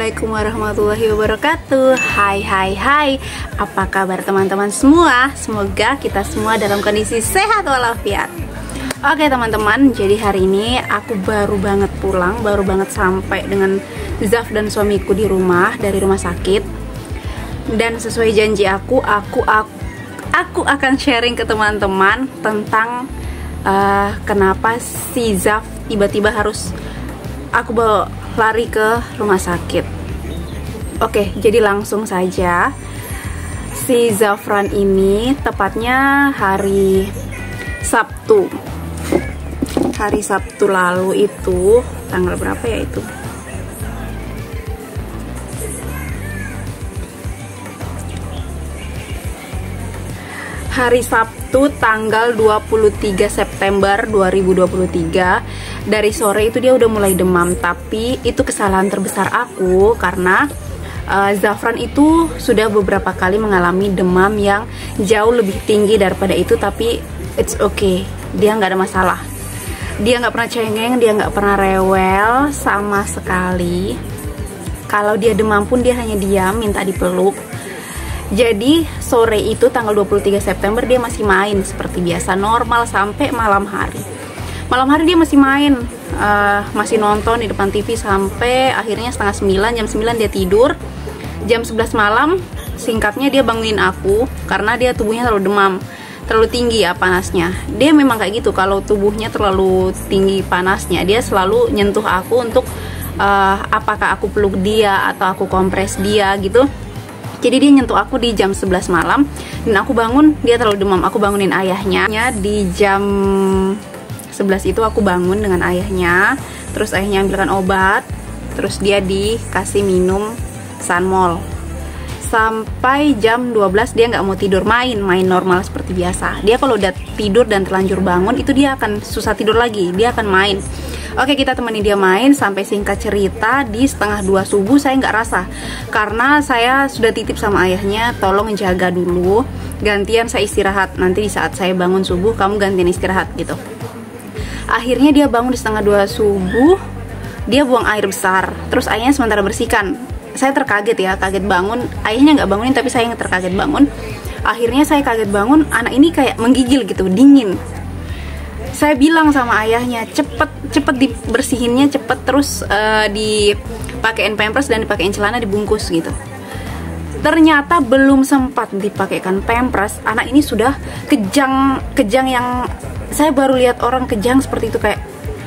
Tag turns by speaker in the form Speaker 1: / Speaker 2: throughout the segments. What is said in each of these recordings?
Speaker 1: Assalamualaikum warahmatullahi wabarakatuh. Hai. Apa kabar teman-teman semua? Semoga kita semua dalam kondisi sehat walafiat. Oke teman-teman, jadi hari ini aku baru banget pulang, baru banget sampai dengan Zaf dan suamiku di rumah, dari rumah sakit. Dan sesuai janji aku akan sharing ke teman-teman tentang kenapa si Zaf tiba-tiba harus aku bawa lari ke rumah sakit. Oke, jadi langsung saja. Si Zafran ini tepatnya hari Sabtu lalu itu, tanggal berapa ya itu? Hari Sabtu tanggal 23 September 2023. Dari sore itu dia udah mulai demam. Tapi itu kesalahan terbesar aku, karena Zafran itu sudah beberapa kali mengalami demam yang jauh lebih tinggi daripada itu. Tapi it's okay, dia nggak ada masalah. Dia nggak pernah cengeng, dia nggak pernah rewel sama sekali. Kalau dia demam pun dia hanya diam, minta dipeluk. Jadi sore itu tanggal 23 September dia masih main seperti biasa, normal sampai malam hari. Malam hari dia masih main, masih nonton di depan TV sampai akhirnya setengah 9, jam 9 dia tidur. Jam 11 malam singkatnya dia bangunin aku karena dia tubuhnya terlalu demam, terlalu tinggi ya panasnya. Dia memang kayak gitu, kalau tubuhnya terlalu tinggi panasnya dia selalu nyentuh aku untuk apakah aku peluk dia atau aku kompres dia gitu. Jadi dia nyentuh aku di jam 11 malam dan aku bangun, dia terlalu demam. Aku bangunin ayahnya. Di jam 11 itu aku bangun dengan ayahnya. Terus ayahnya ambilkan obat. Terus dia dikasih minum Sunmol. Sampai jam 12 dia nggak mau tidur, main normal seperti biasa. Dia kalau udah tidur dan terlanjur bangun itu dia akan susah tidur lagi, dia akan main. Oke, kita temani dia main sampai singkat cerita di setengah 2 subuh saya nggak rasa, karena saya sudah titip sama ayahnya, tolong jaga dulu, gantian saya istirahat, nanti di saat saya bangun subuh kamu gantian istirahat gitu. Akhirnya dia bangun di setengah 2 subuh, dia buang air besar, terus ayahnya sementara bersihkan. Saya terkaget ya, kaget bangun, ayahnya nggak bangunin tapi saya yang terkaget bangun. Akhirnya saya kaget bangun, anak ini kayak menggigil gitu, dingin. Saya bilang sama ayahnya, cepet dibersihinnya, cepet, terus dipakein pampers dan dipakein celana, dibungkus gitu. Ternyata belum sempat dipakaikan pampers, anak ini sudah kejang yang saya baru lihat orang kejang seperti itu, kayak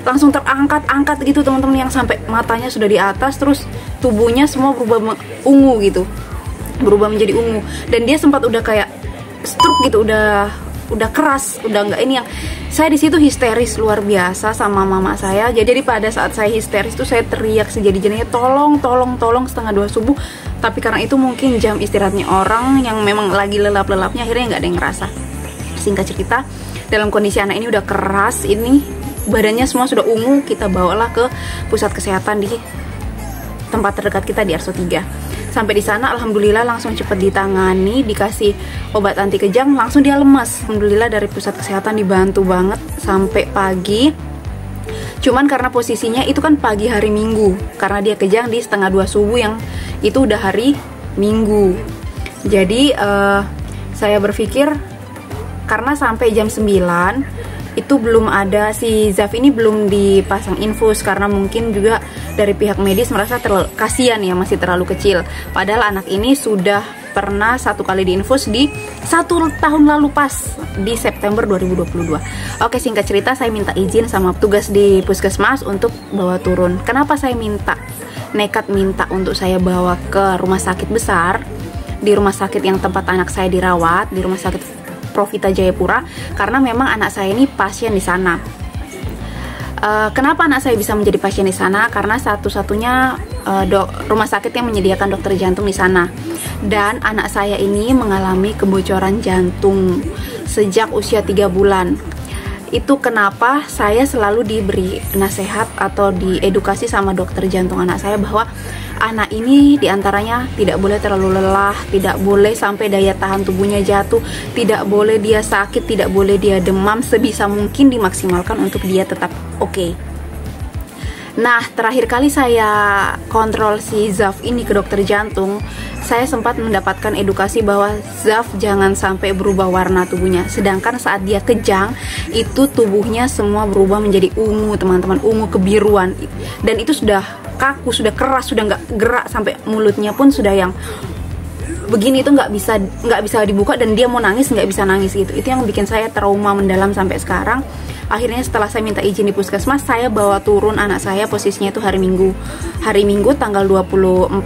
Speaker 1: langsung terangkat gitu teman-teman, yang sampai matanya sudah di atas, terus tubuhnya semua berubah ungu gitu, berubah menjadi ungu, dan dia sempat udah kayak stroke gitu, udah keras, udah nggak ini. Yang saya di situ histeris luar biasa sama mama saya. Jadi pada saat saya histeris tuh saya teriak sejadi-jadinya, tolong setengah 2 subuh. Tapi karena itu mungkin jam istirahatnya orang yang memang lagi lelap-lelapnya, akhirnya nggak ada yang ngerasa. Singkat cerita, dalam kondisi anak ini udah keras, ini badannya semua sudah ungu, kita bawalah ke pusat kesehatan di tempat terdekat kita di Arso 3. Sampai di sana alhamdulillah langsung cepet ditangani, dikasih obat anti kejang, langsung dia lemas. Alhamdulillah dari pusat kesehatan dibantu banget sampai pagi. Cuman karena posisinya itu kan pagi hari Minggu, karena dia kejang di setengah 2 subuh yang itu udah hari Minggu. Jadi saya berpikir karena sampai jam 9 itu belum ada, si Zaf ini belum dipasang infus, karena mungkin juga dari pihak medis merasa kasihan ya, masih terlalu kecil. Padahal anak ini sudah pernah 1 kali diinfus di 1 tahun lalu pas di September 2022. Oke, singkat cerita saya minta izin sama petugas di puskesmas untuk bawa turun. Kenapa saya nekat minta untuk saya bawa ke rumah sakit besar, di rumah sakit yang tempat anak saya dirawat, di rumah sakit Profita Jayapura, karena memang anak saya ini pasien di sana. Kenapa anak saya bisa menjadi pasien di sana? Karena satu-satunya rumah sakit yang menyediakan dokter jantung di sana. Dan anak saya ini mengalami kebocoran jantung sejak usia 3 bulan. Itu kenapa saya selalu diberi nasihat atau diedukasi sama dokter jantung anak saya bahwa anak ini diantaranya tidak boleh terlalu lelah, tidak boleh sampai daya tahan tubuhnya jatuh, tidak boleh dia sakit, tidak boleh dia demam, sebisa mungkin dimaksimalkan untuk dia tetap oke. Nah, terakhir kali saya kontrol si Zaf ini ke dokter jantung, saya sempat mendapatkan edukasi bahwa Zaf jangan sampai berubah warna tubuhnya. Sedangkan saat dia kejang, itu tubuhnya semua berubah menjadi ungu, teman-teman, ungu kebiruan. Dan itu sudah kaku, sudah keras, sudah nggak gerak, sampai mulutnya pun sudah yang begini, itu nggak bisa dibuka, dan dia mau nangis nggak bisa nangis gitu. Itu yang bikin saya trauma mendalam sampai sekarang. Akhirnya setelah saya minta izin di puskesmas, saya bawa turun anak saya, posisinya itu hari Minggu tanggal 24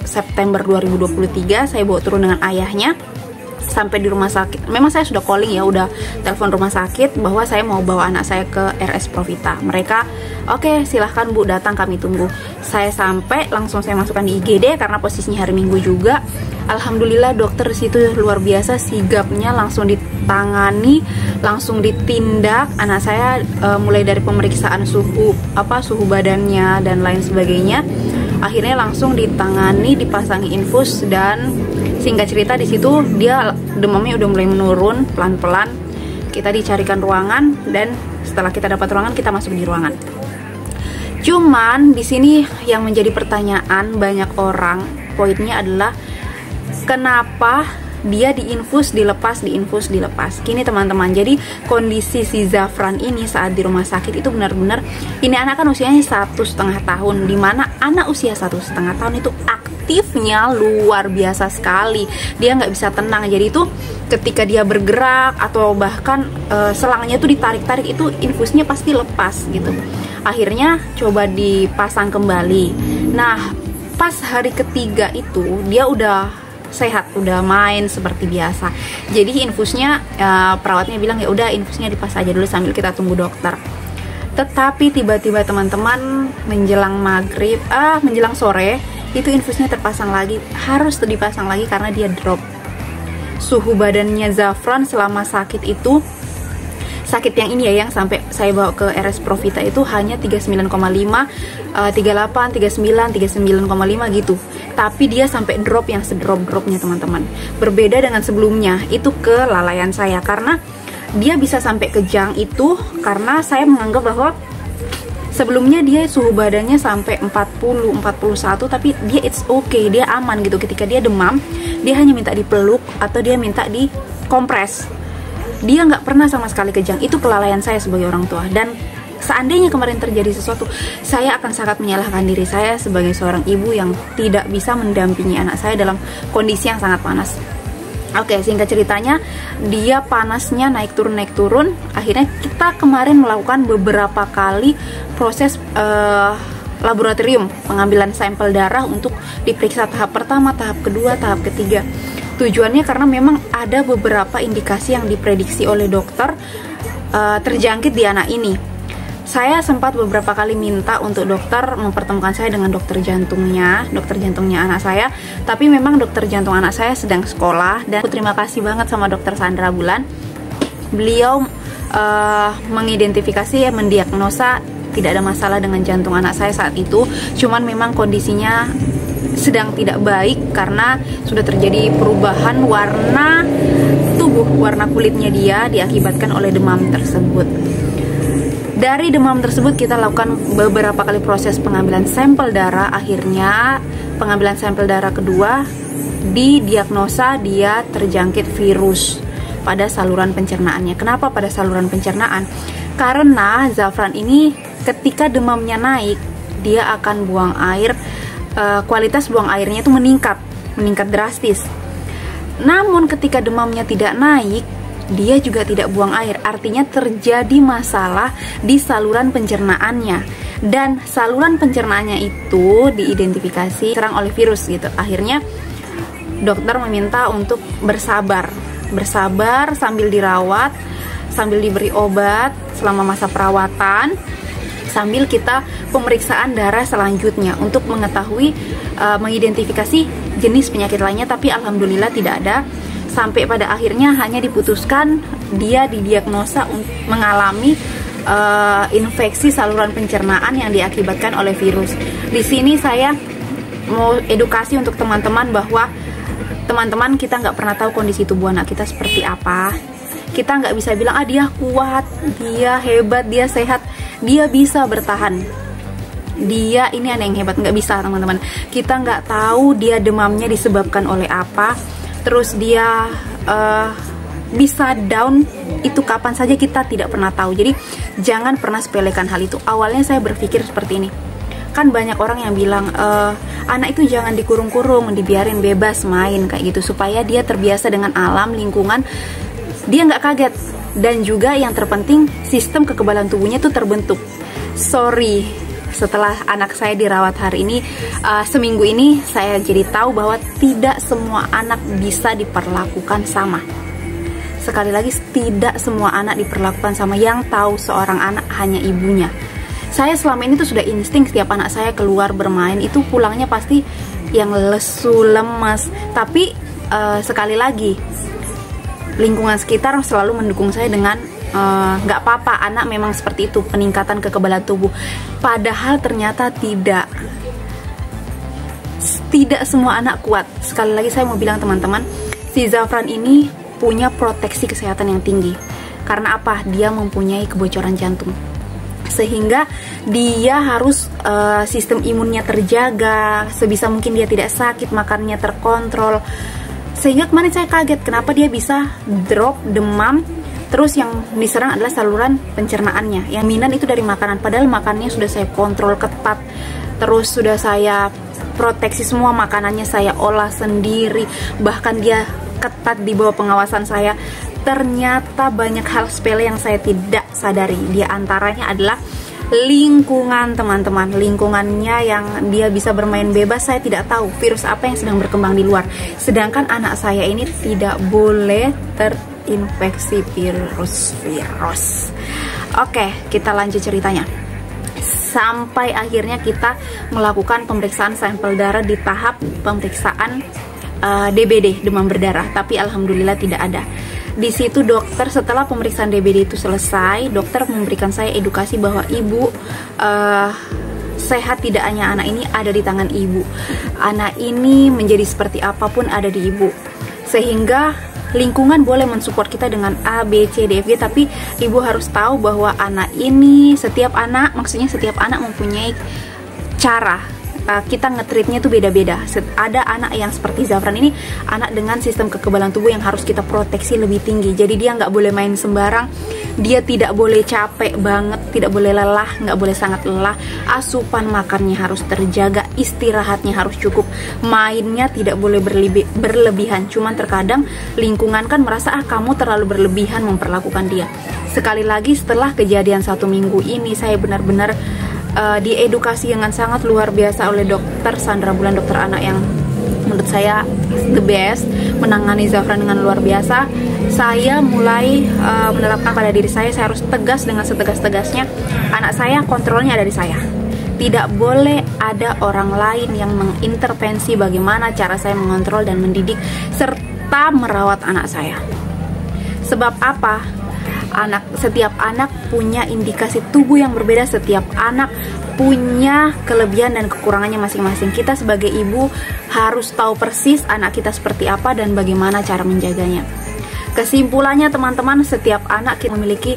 Speaker 1: September 2023. Saya bawa turun dengan ayahnya sampai di rumah sakit. Memang saya sudah calling ya, udah telepon rumah sakit bahwa saya mau bawa anak saya ke RS Provita. Mereka oke, silahkan Bu, datang, kami tunggu. Saya sampai, langsung saya masukkan di IGD karena posisinya hari Minggu juga. Alhamdulillah dokter situ luar biasa sigapnya, langsung ditangani, langsung ditindak anak saya, mulai dari pemeriksaan suhu badannya dan lain sebagainya. Akhirnya langsung ditangani, dipasangi infus, dan singkat cerita di situ dia demamnya udah mulai menurun pelan-pelan. Kita dicarikan ruangan, dan setelah kita dapat ruangan, kita masuk di ruangan. Cuman di sini yang menjadi pertanyaan banyak orang, poinnya adalah kenapa dia diinfus dilepas. Gini teman-teman, jadi kondisi si Zafran ini saat di rumah sakit itu benar-benar, ini anak kan usianya 1,5 tahun, dimana anak usia 1,5 tahun itu aktifnya luar biasa sekali. Dia nggak bisa tenang, jadi itu ketika dia bergerak atau bahkan selangnya tuh ditarik-tarik, itu infusnya pasti lepas gitu. Akhirnya coba dipasang kembali. Nah, pas hari ketiga itu dia udah sehat, udah main seperti biasa. Jadi infusnya perawatnya bilang ya udah infusnya dipas aja dulu sambil kita tunggu dokter. Tetapi tiba-tiba teman-teman menjelang maghrib, menjelang sore itu infusnya terpasang lagi, harus dipasang lagi karena dia drop. Suhu badannya Zafran selama sakit itu, sakit yang ini ya, yang sampai saya bawa ke RS Provita itu hanya 39,5, 38, 39, 39,5 gitu. Tapi dia sampai drop yang sedrop-dropnya teman-teman. Berbeda dengan sebelumnya, itu kelalaian saya, karena dia bisa sampai kejang itu karena saya menganggap bahwa sebelumnya dia suhu badannya sampai 40, 41, tapi dia it's okay, dia aman gitu. Ketika dia demam, dia hanya minta dipeluk atau dia minta dikompres. Dia nggak pernah sama sekali kejang. Itu kelalaian saya sebagai orang tua. Dan seandainya kemarin terjadi sesuatu, saya akan sangat menyalahkan diri saya sebagai seorang ibu yang tidak bisa mendampingi anak saya dalam kondisi yang sangat panas. Oke, singkat ceritanya, dia panasnya naik turun. Akhirnya kita kemarin melakukan beberapa kali proses laboratorium, pengambilan sampel darah untuk diperiksa tahap pertama, tahap kedua, tahap ketiga. Tujuannya karena memang ada beberapa indikasi yang diprediksi oleh dokter terjangkit di anak ini. Saya sempat beberapa kali minta untuk dokter mempertemukan saya dengan dokter jantungnya anak saya. Tapi memang dokter jantung anak saya sedang sekolah, dan aku terima kasih banget sama dokter Sandra Bulan. Beliau mengidentifikasi, mendiagnosa tidak ada masalah dengan jantung anak saya saat itu. Cuman memang kondisinya sedang tidak baik karena sudah terjadi perubahan warna tubuh, warna kulitnya dia diakibatkan oleh demam tersebut. Dari demam tersebut kita lakukan beberapa kali proses pengambilan sampel darah. Akhirnya pengambilan sampel darah kedua didiagnosa dia terjangkit virus pada saluran pencernaannya. Kenapa pada saluran pencernaan? Karena Zafran ini ketika demamnya naik, dia akan buang air, kualitas buang airnya itu meningkat drastis. Namun ketika demamnya tidak naik, dia juga tidak buang air, artinya terjadi masalah di saluran pencernaannya, dan saluran pencernaannya itu diidentifikasi serang oleh virus gitu. Akhirnya dokter meminta untuk bersabar sambil dirawat, sambil diberi obat selama masa perawatan, sambil kita pemeriksaan darah selanjutnya untuk mengetahui mengidentifikasi jenis penyakit lainnya. Tapi alhamdulillah tidak ada. Sampai pada akhirnya hanya diputuskan dia didiagnosa mengalami infeksi saluran pencernaan yang diakibatkan oleh virus. Di sini saya mau edukasi untuk teman-teman bahwa teman-teman, kita nggak pernah tahu kondisi tubuh anak kita seperti apa. Kita nggak bisa bilang dia kuat, dia hebat, dia sehat, dia bisa bertahan. dia ini ada yang hebat. Nggak bisa teman-teman, kita nggak tahu dia demamnya disebabkan oleh apa, terus dia bisa down itu kapan saja, kita tidak pernah tahu. Jadi jangan pernah sepelekan hal itu. Awalnya saya berpikir seperti ini, kan banyak orang yang bilang anak itu jangan dikurung-kurung, dibiarin bebas main kayak gitu, supaya dia terbiasa dengan alam, lingkungan, dia nggak kaget. Dan juga yang terpenting, sistem kekebalan tubuhnya tuh terbentuk. Sorry, setelah anak saya dirawat hari ini, seminggu ini, saya jadi tahu bahwa tidak semua anak bisa diperlakukan sama. Sekali lagi, tidak semua anak diperlakukan sama. Yang tahu seorang anak hanya ibunya. Saya selama ini tuh sudah insting, setiap anak saya keluar bermain itu pulangnya pasti yang lesu, lemas. Tapi sekali lagi, lingkungan sekitar selalu mendukung saya dengan nggak apa-apa, anak memang seperti itu, peningkatan kekebalan tubuh. Padahal ternyata tidak semua anak kuat. Sekali lagi saya mau bilang teman-teman, si Zafran ini punya proteksi kesehatan yang tinggi. Karena apa? Dia mempunyai kebocoran jantung, sehingga dia harus sistem imunnya terjaga, sebisa mungkin dia tidak sakit, makannya terkontrol. Sehingga kemarin saya kaget kenapa dia bisa drop, demam, terus yang diserang adalah saluran pencernaannya. Yang minat itu dari makanan, padahal makanannya sudah saya kontrol ketat, terus sudah saya proteksi semua makanannya, saya olah sendiri, bahkan dia ketat di bawah pengawasan saya. Ternyata banyak hal sepele yang saya tidak sadari. Di antaranya adalah lingkungan teman-teman, lingkungannya yang dia bisa bermain bebas. Saya tidak tahu virus apa yang sedang berkembang di luar, sedangkan anak saya ini tidak boleh terinfeksi virus. Oke, kita lanjut ceritanya. Sampai akhirnya kita melakukan pemeriksaan sampel darah di tahap pemeriksaan DBD, demam berdarah, tapi alhamdulillah tidak ada. Di situ dokter, setelah pemeriksaan DBD itu selesai, dokter memberikan saya edukasi bahwa ibu sehat, tidak hanya anak ini ada di tangan ibu. Anak ini menjadi seperti apapun ada di ibu. Sehingga lingkungan boleh mensupport kita dengan A, B, C, D, F, G, tapi ibu harus tahu bahwa anak ini, setiap anak, maksudnya setiap anak mempunyai cara. Kita nge-treatnya tuh beda-beda. Ada anak yang seperti Zafran ini, anak dengan sistem kekebalan tubuh yang harus kita proteksi lebih tinggi. Jadi dia nggak boleh main sembarang, dia tidak boleh capek banget, tidak boleh lelah, nggak boleh sangat lelah. Asupan makannya harus terjaga, istirahatnya harus cukup, mainnya tidak boleh berlebihan. Cuman terkadang lingkungan kan merasa kamu terlalu berlebihan memperlakukan dia. Sekali lagi, setelah kejadian 1 minggu ini, saya benar-benar diedukasi dengan sangat luar biasa oleh dokter Sandra Bulan, dokter anak yang menurut saya the best, menangani Zafran dengan luar biasa. Saya mulai menerapkan pada diri saya harus tegas dengan setegas-tegasnya. Anak saya kontrolnya ada di saya. Tidak boleh ada orang lain yang mengintervensi bagaimana cara saya mengontrol dan mendidik serta merawat anak saya. Sebab apa? Setiap anak punya indikasi tubuh yang berbeda, setiap anak punya kelebihan dan kekurangannya masing-masing. Kita sebagai ibu harus tahu persis anak kita seperti apa dan bagaimana cara menjaganya. Kesimpulannya teman-teman, setiap anak kita memiliki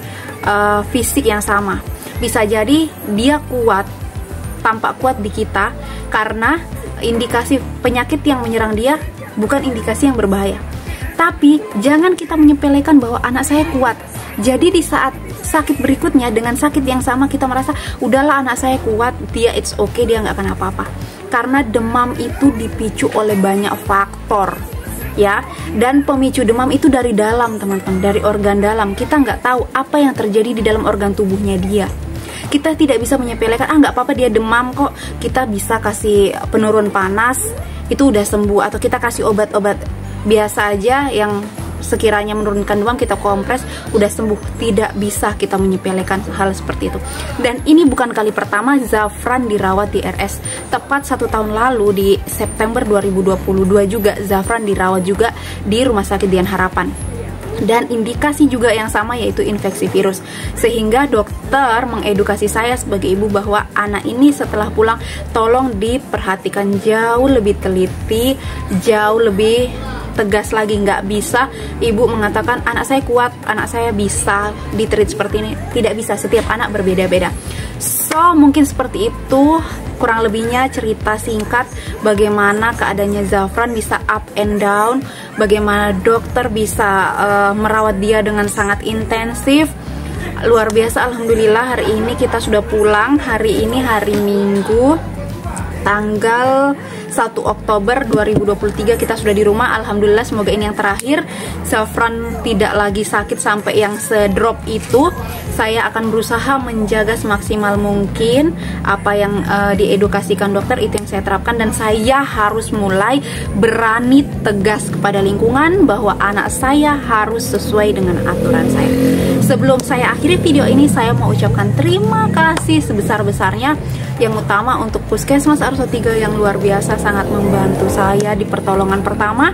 Speaker 1: fisik yang sama. Bisa jadi dia kuat, tampak kuat di kita karena indikasi penyakit yang menyerang dia bukan indikasi yang berbahaya. Tapi jangan kita menyepelekan bahwa anak saya kuat. Jadi di saat sakit berikutnya dengan sakit yang sama kita merasa udahlah anak saya kuat, dia it's okay, dia nggak akan apa-apa. Karena demam itu dipicu oleh banyak faktor, ya. Dan pemicu demam itu dari dalam teman-teman, dari organ dalam. Kita nggak tahu apa yang terjadi di dalam organ tubuhnya dia. Kita tidak bisa menyepelekan, nggak apa-apa dia demam kok, kita bisa kasih penurun panas, itu udah sembuh. Atau kita kasih obat-obat biasa aja yang sekiranya menurunkan demam, kita kompres, udah sembuh. Tidak bisa kita menyepelekan hal seperti itu. Dan ini bukan kali pertama Zafran dirawat di RS. Tepat 1 tahun lalu di September 2022 juga Zafran dirawat juga di Rumah Sakit Dian Harapan. Dan indikasi juga yang sama, yaitu infeksi virus. Sehingga dokter mengedukasi saya sebagai ibu bahwa anak ini setelah pulang tolong diperhatikan jauh lebih teliti, jauh lebih tegas lagi. Nggak bisa ibu mengatakan anak saya kuat, anak saya bisa ditreat seperti ini. Tidak bisa, setiap anak berbeda-beda. So mungkin seperti itu kurang lebihnya cerita singkat bagaimana keadaannya Zafran bisa up and down, bagaimana dokter bisa merawat dia dengan sangat intensif. Luar biasa, alhamdulillah hari ini kita sudah pulang. Hari ini hari Minggu tanggal 1 Oktober 2023 kita sudah di rumah. Alhamdulillah, semoga ini yang terakhir. Zafran tidak lagi sakit sampai yang sedrop itu. Saya akan berusaha menjaga semaksimal mungkin apa yang diedukasikan dokter, itu yang saya terapkan. Dan saya harus mulai berani tegas kepada lingkungan bahwa anak saya harus sesuai dengan aturan saya. Sebelum saya akhiri video ini, saya mau ucapkan terima kasih sebesar-besarnya. Yang utama untuk Puskesmas Arso 3 yang luar biasa sangat membantu saya di pertolongan pertama.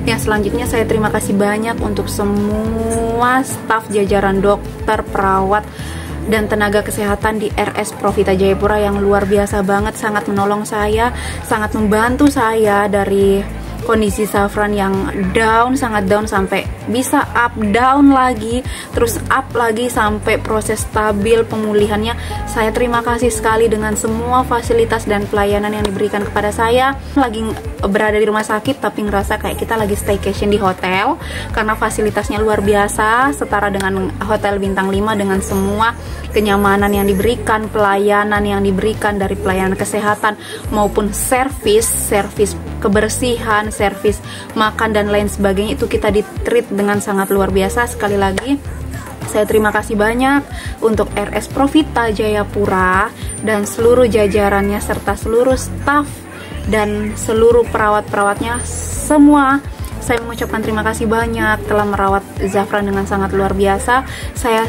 Speaker 1: Yang selanjutnya saya terima kasih banyak untuk semua staf jajaran dokter, perawat, dan tenaga kesehatan di RS Profita Jayapura yang luar biasa banget, sangat menolong saya, sangat membantu saya dari kondisi Zafran yang down, sangat down sampai bisa up, down lagi, terus up lagi sampai proses stabil pemulihannya. Saya terima kasih sekali dengan semua fasilitas dan pelayanan yang diberikan kepada saya. Lagi berada di rumah sakit tapi ngerasa kayak kita lagi staycation di hotel karena fasilitasnya luar biasa, setara dengan hotel bintang 5 dengan semua kenyamanan yang diberikan, pelayanan yang diberikan dari pelayanan kesehatan maupun servis kebersihan, servis makan dan lain sebagainya, itu kita di-treat dengan sangat luar biasa. Sekali lagi saya terima kasih banyak untuk RS Profita Jayapura dan seluruh jajarannya serta seluruh staf dan seluruh perawat-perawatnya semua. Saya mengucapkan terima kasih banyak telah merawat Zafran dengan sangat luar biasa.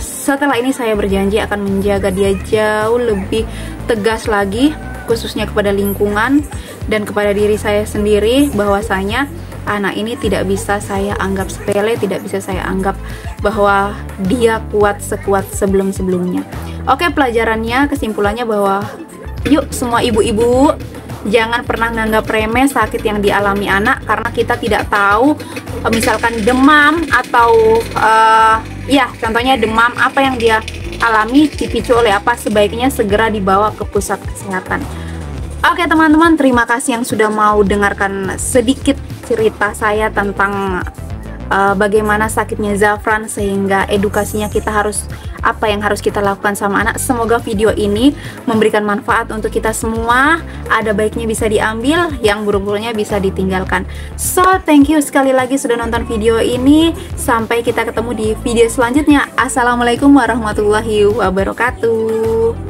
Speaker 1: Setelah ini saya berjanji akan menjaga dia jauh lebih tegas lagi, khususnya kepada lingkungan dan kepada diri saya sendiri, bahwasanya anak ini tidak bisa saya anggap sepele, tidak bisa saya anggap bahwa dia kuat sekuat sebelum-sebelumnya. Oke, pelajarannya, kesimpulannya bahwa yuk semua ibu-ibu, jangan pernah nganggap remeh sakit yang dialami anak, karena kita tidak tahu misalkan demam atau ya contohnya demam, apa yang dia alami dipicu oleh apa, sebaiknya segera dibawa ke pusat kesehatan. Oke teman-teman, terima kasih yang sudah mau dengarkan sedikit cerita saya tentang bagaimana sakitnya Zafran, sehingga edukasinya kita harus, apa yang harus kita lakukan sama anak. Semoga video ini memberikan manfaat untuk kita semua. Ada baiknya bisa diambil, yang buruk-buruknya bisa ditinggalkan. So, thank you sekali lagi sudah nonton video ini. Sampai kita ketemu di video selanjutnya. Assalamualaikum warahmatullahi wabarakatuh.